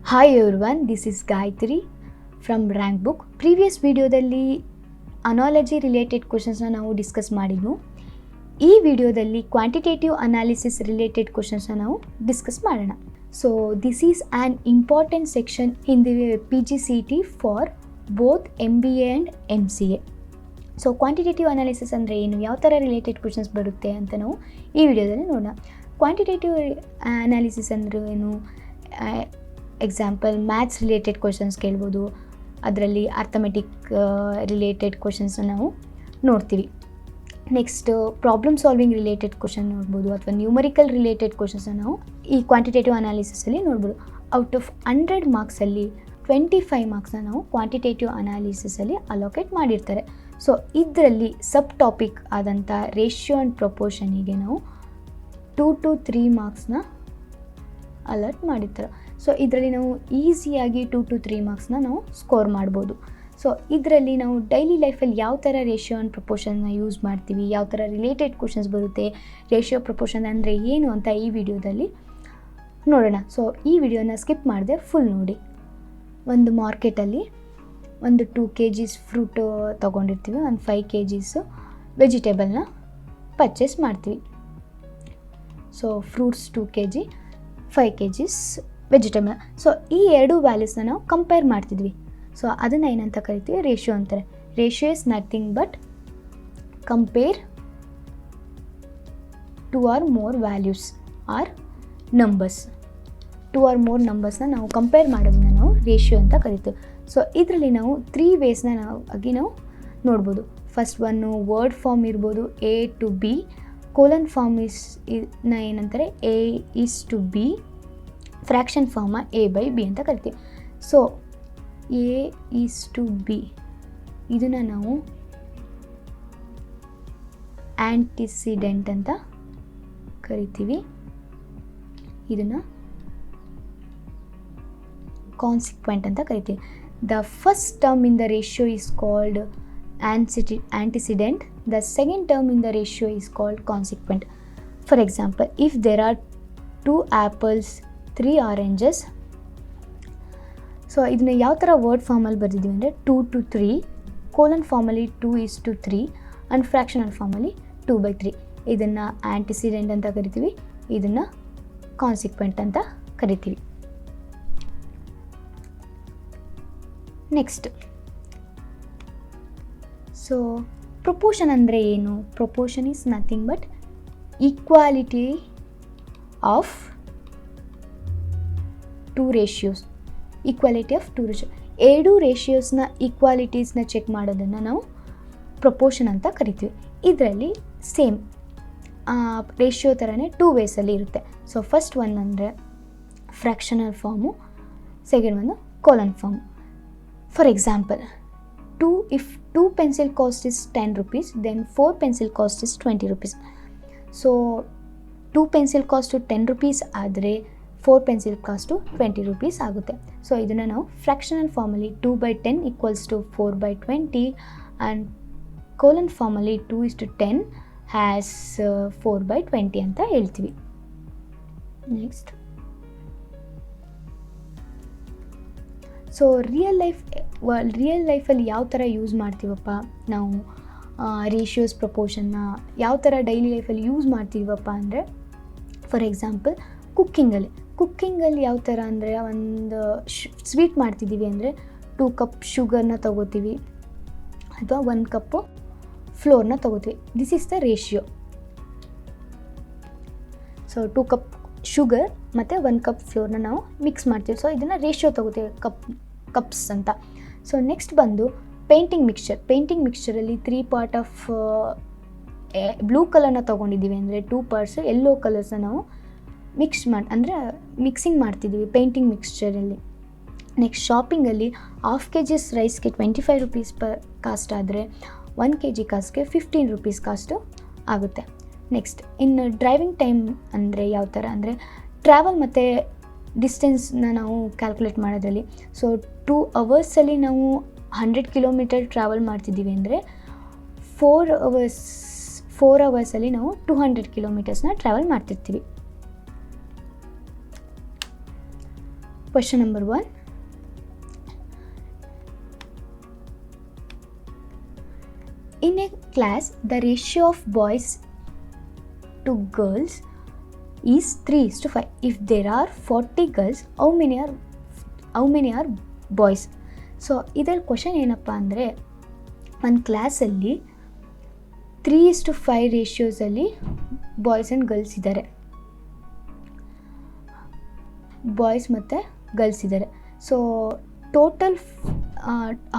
Hi everyone, this is Gayatri from rank book. Previous ವಿಡಿಯೋದಲ್ಲಿ analogy related ಕ್ವಶನ್ಸ್ನ ನಾವು discuss ಮಾಡಿದ್ವು. ಈ ವಿಡಿಯೋದಲ್ಲಿ ಕ್ವಾಂಟಿಟೇಟಿವ್ ಅನಾಲಿಸಿಸ್ ರಿಲೇಟೆಡ್ ಕ್ವಶನ್ಸ್ನ ನಾವು ಡಿಸ್ಕಸ್ ಮಾಡೋಣ. So this is an important section in the PGCET for both MBA and MCA. So quantitative analysis ಅಂದರೆ ಏನು, ಯಾವ ಥರ ರಿಲೇಟೆಡ್ ಕ್ವಶನ್ಸ್ ಬರುತ್ತೆ ಅಂತ ನಾವು ಈ ವಿಡಿಯೋದಲ್ಲಿ ನೋಡೋಣ. ಕ್ವಾಂಟಿಟೇಟಿವ್ ಅನಾಲಿಸಿಸ್ ಅಂದರೆ ಏನು, ಎಕ್ಸಾಂಪಲ್ ಮ್ಯಾಥ್ಸ್ ರಿಲೇಟೆಡ್ ಕ್ವಶನ್ಸ್ ಕೇಳ್ಬೋದು, ಅದರಲ್ಲಿ ಅರ್ಥಮೆಟಿಕ್ ರಿಲೇಟೆಡ್ ಕ್ವಶನ್ಸ್ನ ನಾವು ನೋಡ್ತೀವಿ. Next problem solving related question ನೋಡ್ಬೋದು, ಅಥವಾ ನ್ಯೂಮರಿಕಲ್ ರಿಲೇಟೆಡ್ ಕ್ವಶನ್ಸ್ನ ನಾವು ಈ ಕ್ವಾಂಟಿಟೇಟಿವ್ ಅನಾಲಿಸಿಸಲ್ಲಿ ನೋಡ್ಬೋದು. ಔಟ್ ಆಫ್ 100 ಮಾರ್ಕ್ಸಲ್ಲಿ 25 ಮಾರ್ಕ್ಸ್ನ ನಾವು ಕ್ವಾಂಟಿಟೇಟಿವ್ ಅನಾಲಿಸಿಸಲ್ಲಿ ಅಲೋಕೇಟ್ ಮಾಡಿರ್ತಾರೆ. ಸೊ ಇದರಲ್ಲಿ ಸಬ್ ಟಾಪಿಕ್ ಆದಂಥ ರೇಷಿಯೋ ಆ್ಯಂಡ್ ಪ್ರಪೋರ್ಷನಿಗೆ ನಾವು 2 to 3 ಮಾರ್ಕ್ಸ್ನ ಅಲರ್ಟ್ ಮಾಡಿರ್ತಾರೆ. ಸೊ ಇದರಲ್ಲಿ ನಾವು ಈಸಿಯಾಗಿ 2 to 3 ಮಾರ್ಕ್ಸ್ನ ನಾವು ಸ್ಕೋರ್ ಮಾಡ್ಬೋದು. ಸೊ ಇದರಲ್ಲಿ ನಾವು ಡೈಲಿ ಲೈಫಲ್ಲಿ ಯಾವ ಥರ ರೇಷಿಯೋ ಆ್ಯಂಡ್ ಪ್ರಪೋರ್ಷನ್ನ ಯೂಸ್ ಮಾಡ್ತೀವಿ, ಯಾವ ಥರ ರಿಲೇಟೆಡ್ ಕ್ವಶನ್ಸ್ ಬರುತ್ತೆ, ರೇಷಿಯೋ ಪ್ರಪೋರ್ಷನ್ ಅಂದರೆ ಏನು ಅಂತ ಈ ವಿಡಿಯೋದಲ್ಲಿ ನೋಡೋಣ. ಸೊ ಈ ವಿಡಿಯೋನ ಸ್ಕಿಪ್ ಮಾಡಿದೆ ಫುಲ್ ನೋಡಿ. ಒಂದು ಮಾರ್ಕೆಟಲ್ಲಿ ಒಂದು 2 kgs ಫ್ರೂಟು ತೊಗೊಂಡಿರ್ತೀವಿ, ಒಂದು 5 kgs ವೆಜಿಟೇಬಲ್ನ ಪರ್ಚೇಸ್ ಮಾಡ್ತೀವಿ. So fruits 2 kg, 5 kgs vegetable. So ಈ ಎರಡು ವ್ಯಾಲ್ಯೂಸ್ನ ನಾವು ಕಂಪೇರ್ ಮಾಡ್ತಿದ್ವಿ. ಸೊ ಅದನ್ನು ಏನಂತ ಕರಿತೀವಿ, ರೇಷಿಯೋ ಅಂತಾರೆ. Ratio is nothing but compare 2 or more values or numbers. 2 or more ನಂಬರ್ಸ್ನ ನಾವು ಕಂಪೇರ್ ಮಾಡೋದನ್ನ ನಾವು ರೇಷಿಯೋ ಅಂತ ಕರಿತೀವಿ. ಸೊ ಇದರಲ್ಲಿ ನಾವು 3 ವೇಸ್ನ ನಾವು ನೋಡ್ಬೋದು. ಫಸ್ಟ್ ಒನ್ನು ವರ್ಡ್ ಫಾರ್ಮ್ ಇರ್ಬೋದು, A to B. Colon form ಏನಂತಾರೆ, A is to B. Fraction form A/B ಅಂತ ಕರಿತೀವಿ. So A is to B ಇದನ್ನು ನಾವು ಆ್ಯಂಟಿಸಿಡೆಂಟ್ ಅಂತ ಕರಿತೀವಿ. ಇದನ್ನು ಕಾನ್ಸಿಕ್ವೆಂಟ್ ಅಂತ ಕರಿತೀವಿ. The first term in the ratio is called antecedent. The second term in the ratio is called consequent. For example, if there are 2 apples, 3 oranges. So ಇದನ್ನ ಯಾವ ಥರ ವರ್ಡ್ ಫಾರ್ಮಲ್ಲಿ ಬರೆದಿದ್ದೀವಿ ಅಂದರೆ 2 to 3, ಕೋಲನ್ ಫಾರ್ಮಲ್ಲಿ 2 is to 3 ಆ್ಯಂಡ್ ಫ್ರ್ಯಾಕ್ಷನಲ್ ಫಾರ್ಮಲ್ಲಿ 2/3. ಇದನ್ನು antecedent ಅಂತ ಕರಿತೀವಿ, ಇದನ್ನು ಕಾನ್ಸಿಕ್ವೆಂಟ್ ಅಂತ ಕರಿತೀವಿ. ನೆಕ್ಸ್ಟ್, ಸೊ ಪ್ರಪೋರ್ಷನ್ ಅಂದರೆ ಏನು? Proportion is nothing but equality of 2 ratios. Equality of 2 ratio, 2 ರೇಷಿಯೋಸ್ನ ಈಕ್ವಾಲಿಟೀಸ್ನ ಚೆಕ್ ಮಾಡೋದನ್ನು ನಾವು ಪ್ರಪೋರ್ಷನ್ ಅಂತ ಕರಿತೀವಿ. ಇದರಲ್ಲಿ ಸೇಮ್ ರೇಷಿಯೋ ಥರನೇ 2 ವೇಸಲ್ಲಿ ಇರುತ್ತೆ. ಸೊ ಫಸ್ಟ್ ಒನ್ ಅಂದರೆ ಫ್ರ್ಯಾಕ್ಷನಲ್ ಫಾರ್ಮು, ಸೆಕೆಂಡ್ ಒಂದು colon form. For example, if 2 pencil cost is 10 rupees, then 4 pencil cost is 20 rupees. So 2 pencil cost 10 rupees ಆದರೆ 4 pencil cost 20 rupees ಆಗುತ್ತೆ. ಸೊ ಇದನ್ನು ನಾವು ಫ್ರ್ಯಾಕ್ಷನಲ್ ಫಾರ್ಮಲ್ಲಿ 2/10 equals to 4/20 ಆ್ಯಂಡ್ ಕೋಲನ್ ಫಾರ್ಮಲ್ಲಿ 2 is to 10 has 4/20 ಅಂತ ಹೇಳ್ತೀವಿ. Next, so real ಲೈಫಲ್ಲಿ ಯಾವ ಥರ ಯೂಸ್ ಮಾಡ್ತೀವಪ್ಪ ನಾವು ರೇಷಿಯೋಸ್ ಪ್ರಪೋರ್ಷನ್ನ ಯಾವ ಥರ ಡೈಲಿ ಲೈಫಲ್ಲಿ ಯೂಸ್ ಮಾಡ್ತೀವಪ್ಪ ಅಂದರೆ, ಫಾರ್ ಎಕ್ಸಾಂಪಲ್ ಕುಕ್ಕಿಂಗಲ್ಲಿ ಯಾವ ಥರ ಅಂದರೆ, ಒಂದು ಸ್ವೀಟ್ ಮಾಡ್ತಿದ್ದೀವಿ ಅಂದರೆ 2 ಕಪ್ ಶುಗರ್ನ ತೊಗೋತೀವಿ ಅಥವಾ 1 ಕಪ್ಪು ಫ್ಲೋರ್ನ ತೊಗೋತೀವಿ. This is the ratio. So 2 cup sugar ಮತ್ತು 1 ಕಪ್ ಫ್ಲೋರ್ನ ನಾವು ಮಿಕ್ಸ್ ಮಾಡ್ತೀವಿ. ಸೊ ಇದನ್ನು ರೇಷಿಯೋ ತೊಗೋತೀವಿ, ಕಪ್ಸ್ ಅಂತ. ಸೊ ನೆಕ್ಸ್ಟ್ ಬಂದು ಪೇಂಟಿಂಗ್ ಮಿಕ್ಸ್ಚರಲ್ಲಿ 3 ಪಾರ್ಟ್ ಆಫ್ ಬ್ಲೂ ಕಲರ್ನ ತೊಗೊಂಡಿದ್ದೀವಿ ಅಂದರೆ 2 parts ಯೆಲ್ಲೋ ಕಲರ್ಸ್ನ ನಾವು ಮಿಕ್ಸಿಂಗ್ ಮಾಡ್ತಿದ್ದೀವಿ ಪೇಂಟಿಂಗ್ ಮಿಕ್ಸ್ಚರಲ್ಲಿ. ನೆಕ್ಸ್ಟ್, ಶಾಪಿಂಗಲ್ಲಿ 1/2 kg ರೈಸ್ಗೆ 25 rupees ಪರ್ ಕಾಸ್ಟ್ ಆದರೆ 1 kg ಕಾಸ್ಟ್ಗೆ 15 rupees ಕಾಸ್ಟು ಆಗುತ್ತೆ. ನೆಕ್ಸ್ಟ್, ಇನ್ನು ಡ್ರೈವಿಂಗ್ ಟೈಮ್ ಅಂದರೆ ಯಾವ ಥರ ಅಂದರೆ, ಟ್ರಾವೆಲ್ ಮತ್ತು ಡಿಸ್ಟೆನ್ಸ್ನ ನಾವು ಕ್ಯಾಲ್ಕುಲೇಟ್ ಮಾಡೋದ್ರಲ್ಲಿ. ಸೊ 2 ಅವರ್ಸಲ್ಲಿ ನಾವು 100 kilometer ಟ್ರಾವೆಲ್ ಮಾಡ್ತಿದ್ದೀವಿ ಅಂದರೆ 4 ಅವರ್ಸಲ್ಲಿ ನಾವು 200 kilometersನ ಟ್ರಾವೆಲ್ ಮಾಡ್ತಿರ್ತೀವಿ. question number 1. In a class, the ratio of boys to girls is 3:5. If there are 40 girls, how many are boys? So ಇದರ ಕ್ವಶನ್ ಏನಪ್ಪ ಅಂದರೆ, ಒಂದು ಕ್ಲಾಸಲ್ಲಿ 3:5 ರೇಷಿಯೋಸಲ್ಲಿ ಬಾಯ್ಸ್ ಆ್ಯಂಡ್ ಗರ್ಲ್ಸ್ ಇದ್ದಾರೆ, ಬಾಯ್ಸ್ ಮತ್ತು ಗರ್ಲ್ಸ್ ಇದ್ದಾರೆ. So total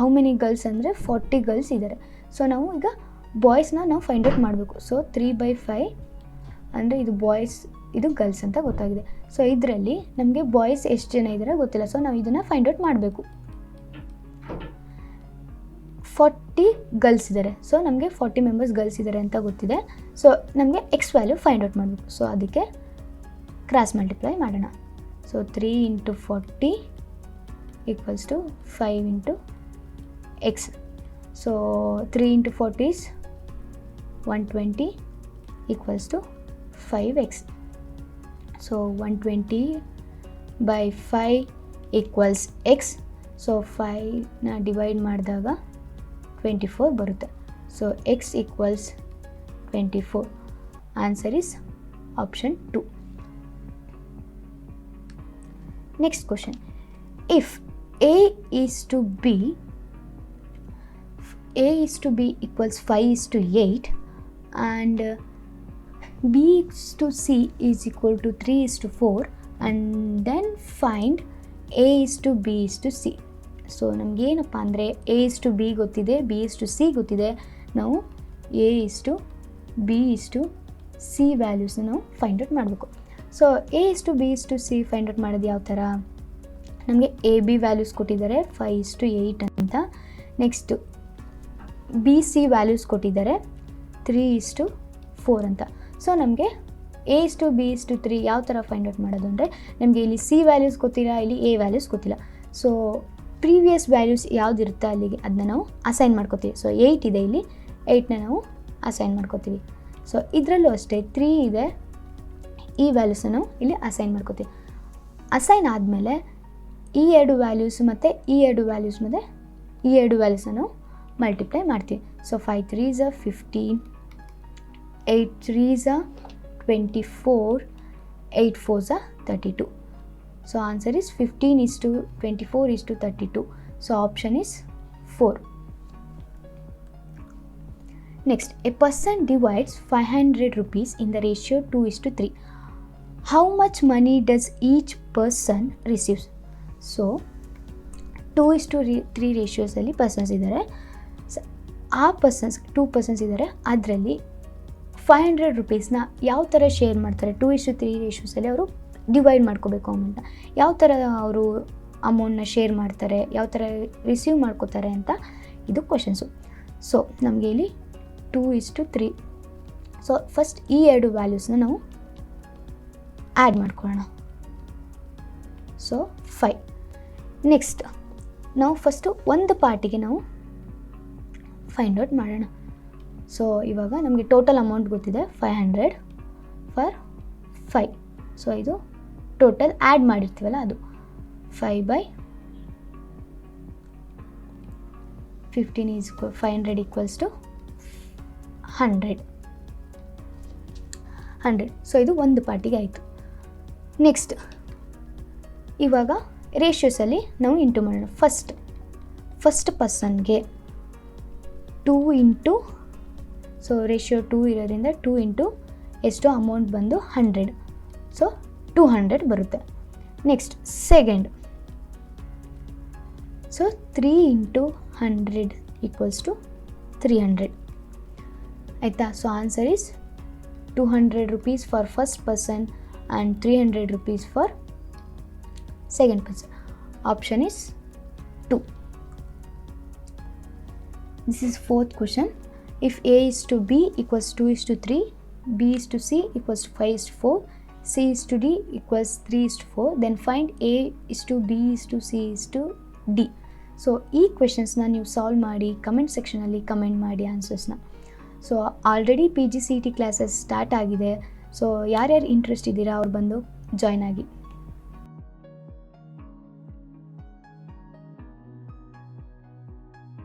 how many girls ಅಂದರೆ 40 girls ಇದ್ದಾರೆ. ಸೊ ನಾವು ಈಗ ಬಾಯ್ಸ್ನ ನಾವು ಫೈಂಡ್ ಔಟ್ ಮಾಡಬೇಕು. ಸೊ 3/5 ಅಂದರೆ ಇದು ಬಾಯ್ಸ್, ಇದು ಗರ್ಲ್ಸ್ ಅಂತ ಗೊತ್ತಾಗಿದೆ. ಸೊ ಇದರಲ್ಲಿ ನಮಗೆ ಬಾಯ್ಸ್ ಎಷ್ಟು ಜನ ಇದ್ದಾರೆ ಗೊತ್ತಿಲ್ಲ. ಸೊ ನಾವು ಇದನ್ನು ಫೈಂಡ್ ಔಟ್ ಮಾಡಬೇಕು. 40 ಗರ್ಲ್ಸ್ ಇದ್ದಾರೆ. ಸೊ ನಮಗೆ 40 ಮೆಂಬರ್ಸ್ ಗರ್ಲ್ಸ್ ಇದ್ದಾರೆ ಅಂತ ಗೊತ್ತಿದೆ. ಸೊ ನಮಗೆ ಎಕ್ಸ್ ವ್ಯಾಲ್ಯೂ ಫೈಂಡ್ ಔಟ್ ಮಾಡಬೇಕು. ಸೊ ಅದಕ್ಕೆ ಕ್ರಾಸ್ ಮಲ್ಟಿಪ್ಲೈ ಮಾಡೋಣ. So 3 × 40 = 5 × x. So 3 × 40 is 120 = 5x. So 120/5 = x. So 5ನ divide ಮಾಡಿದಾಗ 24 ಬರುತ್ತೆ. So x = 24. Answer is option 2. Next question. If A is to B equals 5:8 and B is to C is equal to 3:4, and then find A is to B is to C. So ನಮಗೇನಪ್ಪ ಅಂದರೆ A is to B ಗೊತ್ತಿದೆ, B is to C ಗೊತ್ತಿದೆ. ನಾವು A is to B is to C ವ್ಯಾಲ್ಯೂಸ್ನ ನಾವು find out ಮಾಡಬೇಕು. So A is to B is to C find out ಮಾಡೋದು ಯಾವ ಥರ? ನಮಗೆ AB ವ್ಯಾಲ್ಯೂಸ್ ಕೊಟ್ಟಿದ್ದಾರೆ 5:8 ಅಂತ. ನೆಕ್ಸ್ಟು BC ವ್ಯಾಲ್ಯೂಸ್ ಕೊಟ್ಟಿದ್ದಾರೆ 3:4 ಅಂತ. ಸೊ ನಮಗೆ A is to B is to 3 ಯಾವ ಥರ ಫೈಂಡ್ ಔಟ್ ಮಾಡೋದು ಅಂದರೆ, ನಮಗೆ ಇಲ್ಲಿ C ವ್ಯಾಲ್ಯೂಸ್ ಗೊತ್ತಿಲ್ಲ, ಇಲ್ಲಿ A ವ್ಯಾಲ್ಯೂಸ್ ಗೊತ್ತಿಲ್ಲ. ಸೊ ಪ್ರೀವಿಯಸ್ ವ್ಯಾಲ್ಯೂಸ್ ಯಾವುದಿರುತ್ತೆ ಅಲ್ಲಿಗೆ ಅದನ್ನ ನಾವು ಅಸೈನ್ ಮಾಡ್ಕೋತೀವಿ. ಸೊ 8 ಇದೆ, ಇಲ್ಲಿ 8ನ ನಾವು ಅಸೈನ್ ಮಾಡ್ಕೋತೀವಿ. ಸೊ ಇದರಲ್ಲೂ ಅಷ್ಟೇ 3 ಇದೆ, ಈ ವ್ಯಾಲ್ಯೂಸನ್ನು ನಾವು ಇಲ್ಲಿ ಅಸೈನ್ ಮಾಡ್ಕೋತೀವಿ. ಅಸೈನ್ ಆದಮೇಲೆ ಈ ಎರಡು ವ್ಯಾಲ್ಯೂಸ್ ಮತ್ತು ಈ ಎರಡು ವ್ಯಾಲ್ಯೂಸ್ ಮತ್ತು ಈ ಎರಡು ವ್ಯಾಲ್ಯೂಸನ್ನು ಮಲ್ಟಿಪ್ಲೈ ಮಾಡ್ತೀವಿ. So 5 3s are 15, 8 3s are 24, 8 4s are 32. So answer is 15:24:32. So option is 4. Next, a person divides 500 rupees in the ratio 2:3. How much money does each person receive? So 2:3 ರೇಷಿಯೋಸಲ್ಲಿ persons ಇದ್ದಾರೆ. ಆ persons 2 persons ಇದ್ದಾರೆ, ಅದರಲ್ಲಿ 500 ರೂಪೀಸ್ನ ಯಾವ ಥರ share ಮಾಡ್ತಾರೆ? 2:3 ರೇಷಿಯೋಸಲ್ಲಿ ಅವರು divide ಮಾಡ್ಕೋಬೇಕು ಅಮೌಂಟ್ನ. ಯಾವ ಥರ ಅವರು ಅಮೌಂಟ್ನ ಶೇರ್ ಮಾಡ್ತಾರೆ, ಯಾವ ಥರ ರಿಸೀವ್ ಮಾಡ್ಕೋತಾರೆ ಅಂತ ಇದು ಕ್ವಶನ್ಸು. ಸೊ ನಮಗೆ ಇಲ್ಲಿ 2:3. ಸೊ ಫಸ್ಟ್ ಈ ಎರಡು ವ್ಯಾಲ್ಯೂಸ್ನ ನಾವು ಆ್ಯಡ್ ಮಾಡ್ಕೊಳ್ಳೋಣ. ಸೊ 5. ನೆಕ್ಸ್ಟ್ ನಾವು ಫಸ್ಟು ಒಂದು ಪಾರ್ಟಿಗೆ ನಾವು ಫೈಂಡ್ ಔಟ್ ಮಾಡೋಣ. ಸೊ ಇವಾಗ ನಮಗೆ ಟೋಟಲ್ ಅಮೌಂಟ್ ಗೊತ್ತಿದೆ 500 ಫಾರ್ 5. ಸೊ ಇದು ಟೋಟಲ್ ಆ್ಯಡ್ ಮಾಡಿರ್ತೀವಲ್ಲ ಅದು 5/15 is 500 = 100. ಸೊ ಇದು ಒಂದು ಪಾರ್ಟಿಗೆ ಆಯಿತು. ನೆಕ್ಸ್ಟ್ ಇವಾಗ ರೇಷಿಯೋಸಲ್ಲಿ ನಾವು ಇಂಟು ಮಾಡೋಣ. ಫಸ್ಟ್ ಪರ್ಸನ್ಗೆ 2 ಇಂಟು, ಸೊ ರೇಷಿಯೋ 2 ಇರೋದ್ರಿಂದ 2 ಇಂಟು ಎಷ್ಟು ಅಮೌಂಟ್ ಬಂದು 100. ಸೊ 200 ಬರುತ್ತೆ. ನೆಕ್ಸ್ಟ್ ಸೆಕೆಂಡ್, ಸೊ 3 ಇಂಟು 100 = 300 ಆಯಿತಾ. So answer is 200 rupees for first person and 300 rupees for second person. Option is 2. This is fourth question. If A is to B equals 2:3, B is to C equals 5:4, C is to D equals 3:4, then find A is to B is to C is to D. So ಈ ಕ್ವೆಶನ್ಸ್ನ ನೀವು solve ಮಾಡಿ comment ಸೆಕ್ಷನಲ್ಲಿ comment ಮಾಡಿ ಆನ್ಸರ್ಸ್ನ. So already PGCET classes start ಆಗಿದೆ. So ಯಾರ್ಯಾರು interest ಇದ್ದೀರಾ ಅವ್ರು ಬಂದು ಜಾಯ್ನ್ ಆಗಿ.